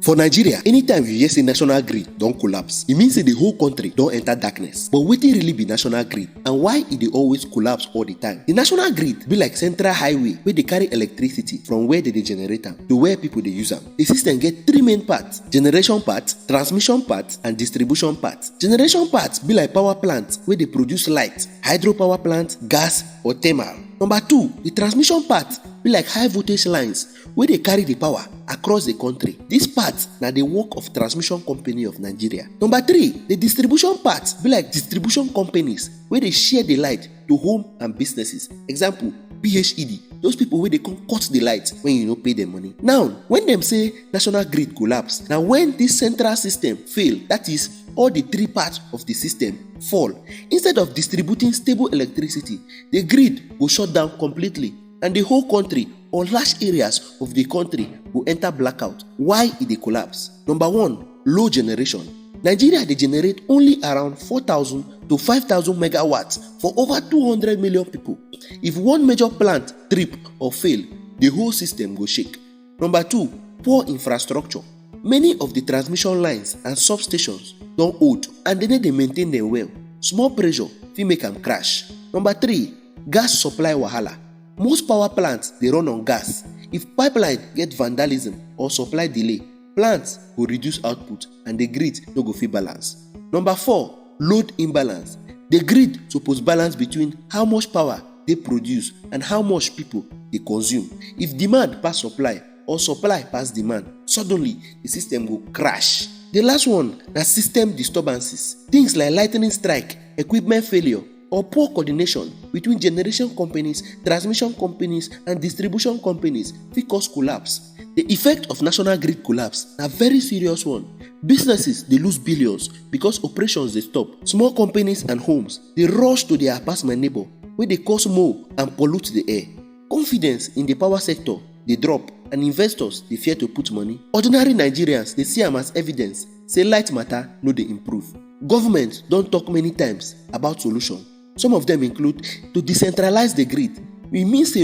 For Nigeria, anytime you hear say national grid don collapse, e mean say the whole country don enter darkness. But wetin really be national grid and why e dey always collapse all the time? The national grid be like central highway wey dey carry electricity from where they dey generate am to where people dey use am. The system get three main parts: generation part, transmission part, and distribution part. Generation part be like power plant wey dey produce light, hydropower plant, gas, or thermal. Number 2, the transmission part be like high voltage lines wey dey carry the power across the country. This part na the work of transmission company of Nigeria. Number 3, the distribution part be like distribution companies wey dey share the light to home and businesses. Example, PHED, those people wey dey come cut the light when you no pay them money. Now, when dem say national grid collapse, na when this central system fail, that is, all the three parts of the system fall. Instead of distributing stable electricity, the grid go shut down completely and the whole country or large areas of the country go enter blackout. Why e dey collapse? Number 1, low generation. Nigeria dey generate only around 4,000 to 5,000 megawatts for over 200 million people. If one major plant trip or fail, the whole system go shake. Number 2, poor infrastructure. Many of the transmission lines and substations don old and they no dey maintain them well. Small pressure fit make am crash. Number 3, gas supply wahala. Most power plants dey run on gas. If pipeline get vandalism or supply delay, plants go reduce output and the grid no go fit balance. Number 4, load imbalance. The grid suppose balance between how much power dey produce and how much people dey consume. If demand pass supply or supply pass demand, suddenly the system go crash. The last one na system disturbances. Things like lightning strike, equipment failure, or poor coordination between generation companies, transmission companies, and distribution companies fit cause collapse. The effect of national grid collapse na very serious one. Businesses dey lose billions because operations dey stop. Small companies and homes dey rush to their apartment neighbor wey dey cause smoke and pollute the air. Confidence in the power sector dey drop and investors dey fear to put money. Ordinary Nigerians dey see am as evidence say light matter no dey improve. Government don talk many times about solution. Some of them include to decentralize the grid. We mean say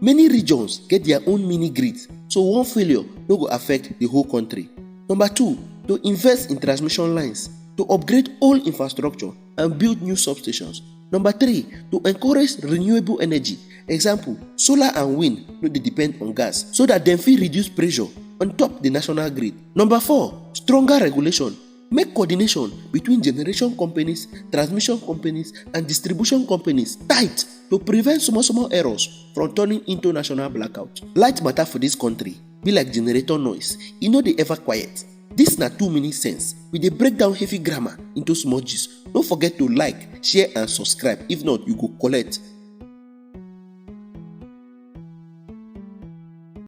many regions get their own mini grids, so one failure no go affect the whole country. Number 2, to invest in transmission lines, to upgrade old infrastructure and build new substations. Number 3, to encourage renewable energy. Example, solar and wind no dey depend on gas so that dem fit reduce pressure on top the national grid. Number 4, stronger regulation. Make coordination between generation companies, transmission companies, and distribution companies tight to prevent small errors from turning into national blackout. Light matter for this country be like generator noise. E no dey ever quiet. This na 2-minute sense. We dey break down heavy grammar into small gist. Don't forget to like, share, and subscribe. If not, you go collect.